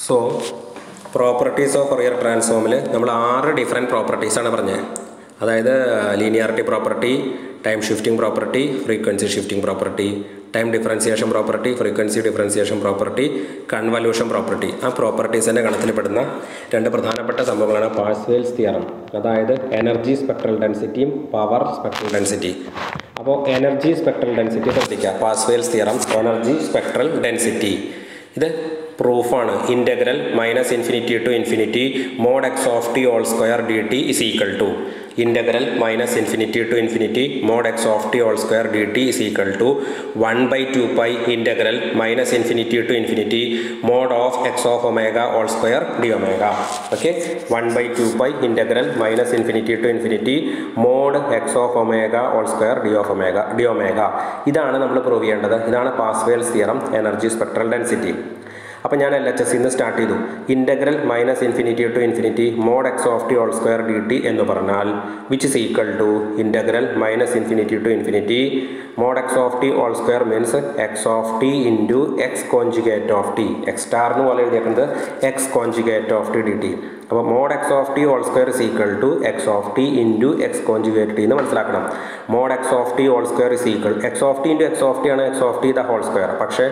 So, properties of Fourier transform നമ്മൾ 6 different പ്രോപ്പർട്ടീസാണ് പറഞ്ഞത്. അതായത് linearity property, time shifting property, frequency shifting property, time differentiation property, frequency differentiation property, convolution property. ആ പ്രോപ്പർട്ടീസിൻ്റെ ഗണത്തിൽപ്പെടുന്ന രണ്ട് പ്രധാനപ്പെട്ട സംഭവങ്ങളാണ് പാഴ്സേൽസ് തിയറം, അതായത് എനർജി സ്പെക്ട്രൽ ഡെൻസിറ്റിയും പവർ സ്പെക്ട്രൽ ഡെൻസിറ്റി. അപ്പോൾ എനർജി സ്പെക്ട്രൽ ഡെൻസിറ്റി ശ്രദ്ധിക്കുക, Parseval's theorem energy spectral density. ഇത് പ്രൂഫാണ്. Integral minus infinity to infinity mod x of t whole square d t is equal to integral minus infinity to infinity mod x of t whole square d t is equal to 1/2 pi integral minus infinity to infinity mod of x of omega whole square d omega. Okay, 1/2 pi integral minus infinity to infinity mod x of omega whole square d omega. ഇതാണ് നമ്മൾ prove ചെയ്യേണ്ടത്. ഇതാണ് Parseval's theorem energy spectral density. അപ്പോൾ ഞാൻ LHS നിന്ന് start ചെയ്തു. Integral minus infinity to infinity mod x of t whole square d t എന്ന് പറഞ്ഞാൽ which is equal to integral minus infinity to infinity mod x of t whole square means x of t into x conjugate of t, x star എന്ന് പോലെ എഴുതിയേക്കുന്നത് x conjugate of t d t. അപ്പോൾ mod x of t whole square is equal to x of t into x conjugate t എന്ന് മനസ്സിലാക്കണം. Mod x of t whole square is equal x of t into x of T ആണ് x of t the whole square. പക്ഷേ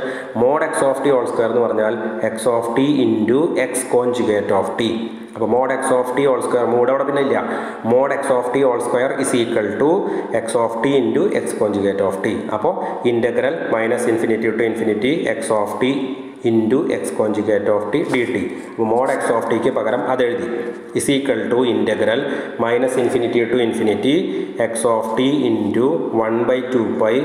mod x of t whole square എന്ന് പറഞ്ഞാൽ x of t into x conjugate of t. അപ്പോൾ mod x of t whole square, mod അവിടെ പിന്നെ ഇല്ല, mod x of t whole square is equal to x of t into x conjugate of t. അപ്പോൾ integral minus infinity to infinity x of t into x conjugate of t d t. അപ്പോൾ mod x of ടിക്ക് പകരം അതെഴുതി is equal to integral minus infinity to infinity x of t into 1/2 pi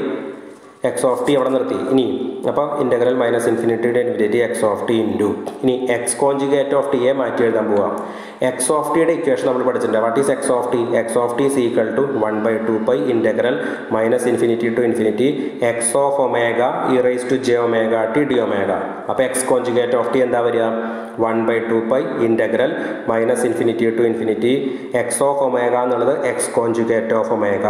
x of t അവിടെ നിർത്തി. ഇനി അപ്പോൾ integral minus infinity to infinity x of t into ഇനി x conjugate of ടിയെ മാറ്റി എഴുതാൻ പോവാം. എക്സ് ഓഫ് ടിയുടെ ഇക്വേഷൻ നമ്മൾ പഠിച്ചിട്ടുണ്ട്. What is x of t? X of t is equal to 1/2 pi integral minus infinity to infinity x of omega e raise to j omega t d omega. അപ്പോൾ x conjugate of t എന്താ വരിക? 1/2 pi integral minus infinity to infinity x of omega എന്നുള്ളത് x conjugate of omega,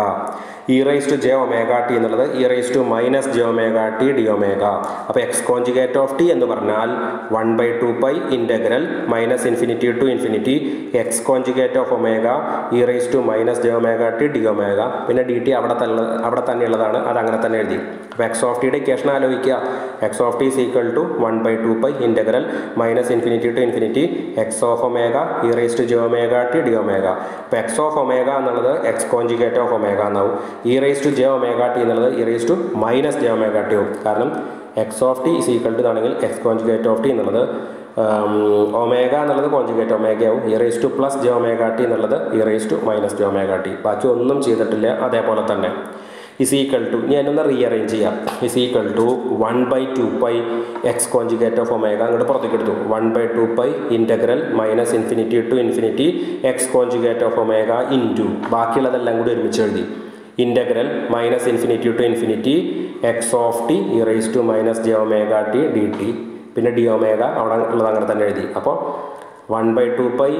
e raise to j omega t എന്നുള്ളത് e raise to minus j omega t d omega. അപ്പോൾ x conjugate of t എന്ന് പറഞ്ഞാൽ 1/2 pi integral minus infinity to infinity x conjugate of omega e raise to minus j omega t d omega. പിന്നെ d t അവിടെ തന്നെയുള്ളതാണ്, അത് അങ്ങനെ തന്നെ എഴുതി. അപ്പോൾ എക്സ് ഓഫ് ടിയുടെ ഇക്വേഷൻ ആലോചിക്കുക. X of t is equal to 1/2 pi integral minus infinity to infinity x of omega e raise to j omega t d omega. അപ്പോൾ എക്സ് ഓഫ് ഒമേഗ എന്നുള്ളത് എക്സ് കോൺജുഗേറ്റ് ഓഫ് ഒമേഗ എന്നാവും. E raise to j omega t എന്നുള്ളത് e raise to minus j omega t ആവും. കാരണം X of t is equal to ആണെങ്കിൽ x conjugate of t എന്നുള്ളത് omega എന്നുള്ളത് conjugate omega ആവും. E raise to plus j omega t എന്നുള്ളത് e raise to minus j omega t. ബാക്കി ഒന്നും ചെയ്തിട്ടില്ല, അതേപോലെ തന്നെ. ഇസ് ഈക്വൽ ടു ഇനി അതിനൊന്ന് റീഅറേഞ്ച് ചെയ്യാം. Is equal to 1/2 pi x conjugate of omega അങ്ങോട്ട് പുറത്തേക്ക് എടുത്തു. 1/2 pi integral minus infinity to infinity x conjugate of omega into ബാക്കിയുള്ളതെല്ലാം കൂടി ഒരുമിച്ച് എഴുതി. Integral minus infinity to infinity x of t e raise to minus j omega t d t. പിന്നെ d omega അവിടെ ഉള്ളത് അങ്ങനെ തന്നെ എഴുതി. അപ്പോൾ 1/2 pi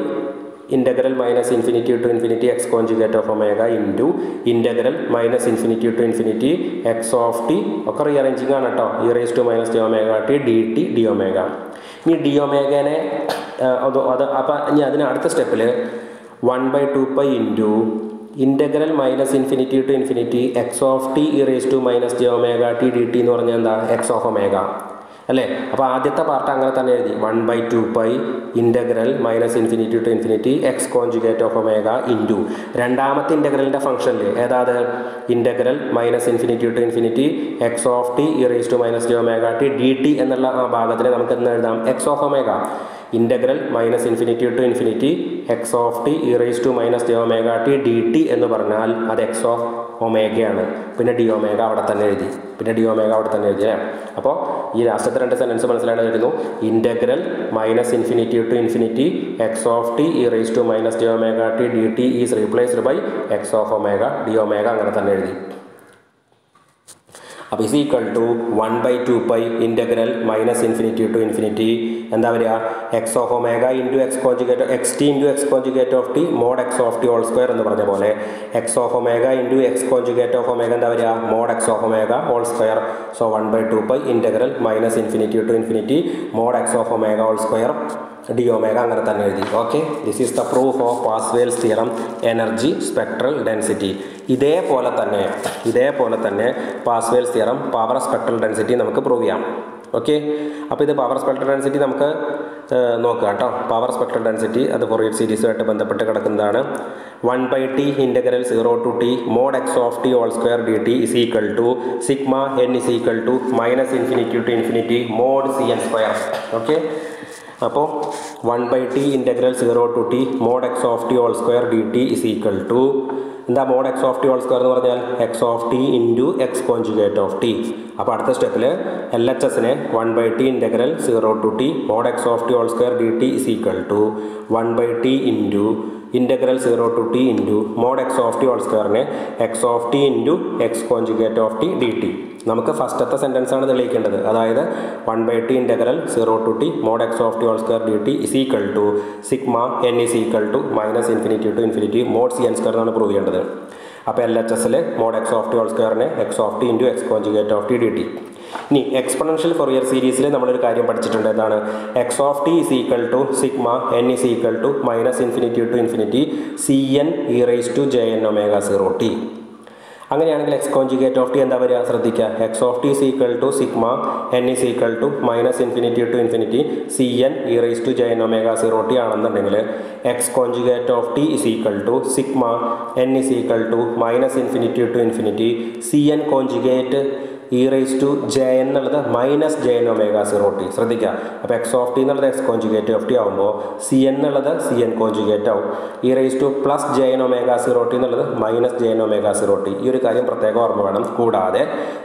integral minus infinity to infinity x conjugate of omega into integral minus infinity to infinity x of t ഒക്കെ rearranging ആണ് കേട്ടോ. E raise to minus j omega t d t d omega. ഇനി d ഒമേഗനെ അപ്പോൾ ഇനി അതിന് അടുത്ത സ്റ്റെപ്പിൽ 1/2 pi into integral minus infinity to infinity x of t e raise to minus j omega t d t എന്ന് പറഞ്ഞാൽ എന്താ? എക്സ് ഓഫ് ഒമേഗ അല്ലേ? അപ്പോൾ ആദ്യത്തെ പാർട്ട് അങ്ങനെ തന്നെ എഴുതി. 1/2 pi integral minus infinity to infinity x conjugate of omega into രണ്ടാമത്തെ ഇൻ്റഗ്രലിൻ്റെ ഫംഗ്ഷനിൽ ഏതാത്? Integral minus infinity to infinity x of t e raise to minus j omega t d t എന്നുള്ള ആ ഭാഗത്തിന് നമുക്ക് എന്ന് എഴുതാം? X of omega. Integral minus infinity to infinity x of t e raise to minus j omega t d t എന്ന് പറഞ്ഞാൽ അത് X of ഒമേഗയാണ്. പിന്നെ ഡി ഒമേഗ അവിടെ തന്നെ എഴുതി. അല്ലേ? അപ്പോൾ ഈ ലാസ്റ്റത്തെ രണ്ട് സെൻറ്റൻസ് മനസ്സിലായിരുന്നു. Integral minus infinity to infinity x of t e raise to minus j omega t d t is replaced by x of omega d omega അങ്ങനെ തന്നെ എഴുതി. അപ്പോൾ is equal to 1/2π integral minus infinity to infinity എന്താ വരിക x of omega into x conjugate x t into x conjugate of t mod x of t whole square എന്ന് പറഞ്ഞ പോലെ x of omega into x conjugate of omega എന്താ വരിക mod x of omega whole square. So 1/2π integral minus infinity to infinity mod x of omega whole square d omega അങ്ങനെ തന്നെ എഴുതി. Okay, this is the proof of Parseval's theorem energy spectral density. ഇതേപോലെ തന്നെ Parseval's theorem power spectral density നമുക്ക് prove ചെയ്യാം. Okay, അപ്പോൾ ഇത് power spectral density നമുക്ക് നോക്കുക കേട്ടോ. പവർ സ്പെക്ട്രൽ ഡെൻസിറ്റി അത് ഫൊറിയർ സീരീസുമായിട്ട് ബന്ധപ്പെട്ട് കിടക്കുന്നതാണ്. 1/t integral 0 to t mod x of t whole square d t is equal to sigma n is equal to minus infinity to infinity mod c n square. Okay, അപ്പോൾ 1/t integral 0 to t mod x of t whole square d t is equal to എന്താ mod x of t whole square എന്ന് പറഞ്ഞാൽ x of t into x conjugate of t. അപ്പോൾ അടുത്ത സ്റ്റെപ്പിൽ L H എസിനെ 1/t integral 0 to t mod x of t whole square d t is equal to 1/t into integral 0 to t into mod x of t whole സ്ക്വയറിനെ x of t into x conjugate of t d t. നമുക്ക് ഫസ്റ്റത്തെ sentence ആണ് തെളിയിക്കേണ്ടത്. അതായത് 1/t integral 0 to t mod x of t whole square d t is equal to sigma n is equal to minus infinity to infinity mod c n square എന്നാണ് prove ചെയ്യേണ്ടത്. അപ്പോൾ L H എസിൽ mod x of t whole സ്ക്വയറിനെ x of t into x conjugate of t d t. ഇനി exponential Fourier സീരീസിൽ നമ്മളൊരു കാര്യം പഠിച്ചിട്ടുണ്ട്. എന്താണ് x of t is equal to sigma n is equal to minus infinity to infinity c n e raise to j n omega 0 t. അങ്ങനെയാണെങ്കിൽ x conjugate of t എന്താ വരിക ശ്രദ്ധിക്കുക. X of t is equal to sigma n is equal to minus infinity to infinity c n e raise to j n omega 0 t ആണെന്നുണ്ടെങ്കിൽ x conjugate of t is equal to sigma n is equal to minus infinity to infinity c n conjugate e raise to j n എന്നുള്ളത് minus j n omega 0 t. ശ്രദ്ധിക്കുക, അപ്പോൾ x of t എന്നുള്ളത് x conjugate of t ആകുമ്പോൾ c n എന്നുള്ളത് C n conjugate ആവും. E raise to plus j n omega 0 t എന്നുള്ളത് minus j n omega 0 t. ഈ ഒരു കാര്യം പ്രത്യേകം ഓർമ്മ വേണം. കൂടാതെ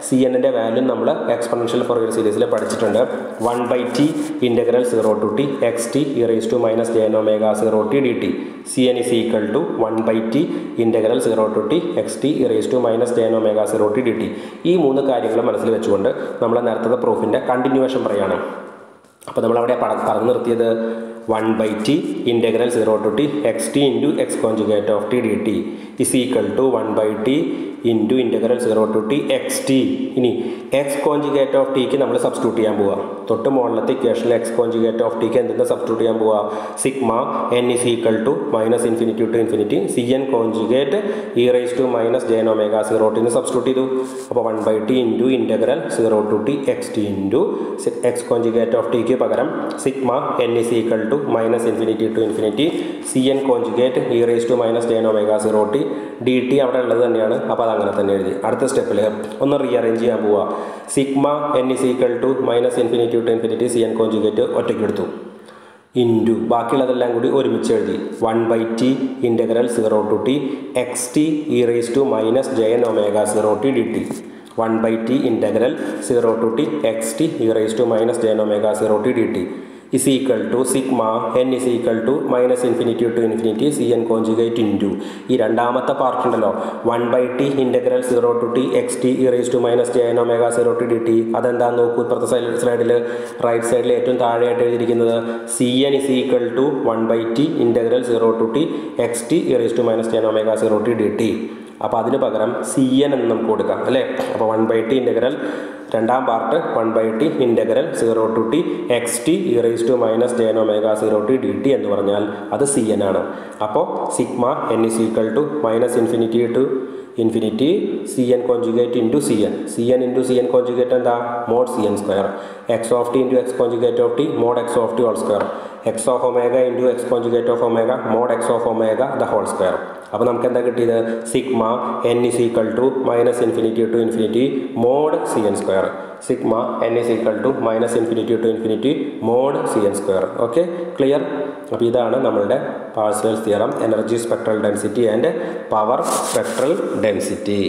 സി എന്നിൻ്റെ വാല്യൂ നമ്മൾ എക്സ്പൊണൻഷ്യൽ ഫൊറിയർ സീരീസിൽ പഠിച്ചിട്ടുണ്ട്. 1/t integral 0 to t x t e raise to minus j n omega 0 t d t. C n is equal to 1/t integral 0 to t x t e raise to minus j n omega 0 t d t. ഈ മൂന്ന് കാര്യങ്ങൾ മനസ്സിൽ വെച്ചുകൊണ്ട് നമ്മൾ നേരത്തെ പ്രൂഫിൻ്റെ continuation പറയുകയാണ്. അപ്പോൾ നമ്മളവിടെ പറഞ്ഞു നിർത്തിയത് 1/t integral 0 to t x t into x conjugate of t d t is equal to 1/t into integral 0 to t x t. ഇനി എക്സ് കോൺജുഗേറ്റ് ഓഫ് ടിക്ക് നമ്മൾ സബ്സ്റ്റിറ്റ്യൂട്ട് ചെയ്യാൻ പോവുക. തൊട്ട് മുകളിലത്തെ ഇക്വേഷനിൽ എക്സ് കോൺജുഗേറ്റ് ഓഫ് ടിക്ക് എന്തെന്ന് സബ്സ്റ്റിറ്റ്യൂട്ട് ചെയ്യാൻ പോവുക. Sigma n is equal to minus infinity to infinity c n conjugate e raise to minus j n omega 0 ടിന്ന് സബ്സ്റ്റിറ്റ്യൂട്ട് ചെയ്തു. അപ്പോൾ 1/t into integral 0 to t x t into x conjugate of ടിക്ക് പകരം sigma n is equal to minus infinity to infinity c n conjugate e raise to minus j n omega 0 t d t അവിടെ ഉള്ളത് തന്നെയാണ്. അപ്പോൾ അതങ്ങനെ തന്നെ എഴുതി. അടുത്ത സ്റ്റെപ്പിൽ ഒന്ന് റീഅറേഞ്ച് ചെയ്യാൻ പോവുക. Sigma n is equal to minus infinity to infinity c n conjugate ഒറ്റയ്ക്ക് എടുത്തു ഇൻറ്റു ബാക്കിയുള്ളതെല്ലാം കൂടി ഒരുമിച്ച് എഴുതി. 1/t integral 0 to t x t e raise to minus j n omega 0 t d t. 1/t integral 0 to t x t e raise to minus j n omega 0 t d t is equal to sigma n is equal to minus infinity to infinity c n conjugate into ഈ രണ്ടാമത്തെ part ഉണ്ടല്ലോ 1/t integral 0 to t x t e raise to minus j n omega 0 t d t. അതെന്താണെന്ന് നോക്കൂ. ഇപ്പുറത്തെ സ്ലൈഡിൽ right സൈഡിൽ ഏറ്റവും താഴെയായിട്ട് എഴുതിയിരിക്കുന്നത് c n is equal to 1/t integral 0 to t x t e raise to minus j n omega 0 t d t. അപ്പോൾ അതിന് പകരം സി എൻ എന്ന് നമുക്ക് കൊടുക്കാം അല്ലേ. അപ്പോൾ 1/t ഇൻ്റഗ്രൽ രണ്ടാം part 1/t integral 0 to t x t e raise to minus j n omega 0 t d t എന്ന് പറഞ്ഞാൽ അത് സി എൻ ആണ്. അപ്പോൾ sigma n is equal to minus infinity to infinity c n conjugate into c n. C n into c n conjugate എന്താ mod c n square. X of t into x conjugate of t mod x of t whole square. X of omega into x conjugate of omega mod x of omega the whole square. അപ്പോൾ നമുക്ക് എന്താ കിട്ടിയത്. Sigma n is equal to minus infinity to infinity mod c n square. Sigma n is equal to minus infinity to infinity mod c n square. Okay, clear. അപ്പോൾ ഇതാണ് നമ്മളുടെ Parseval's theorem energy spectral density and power spectral density.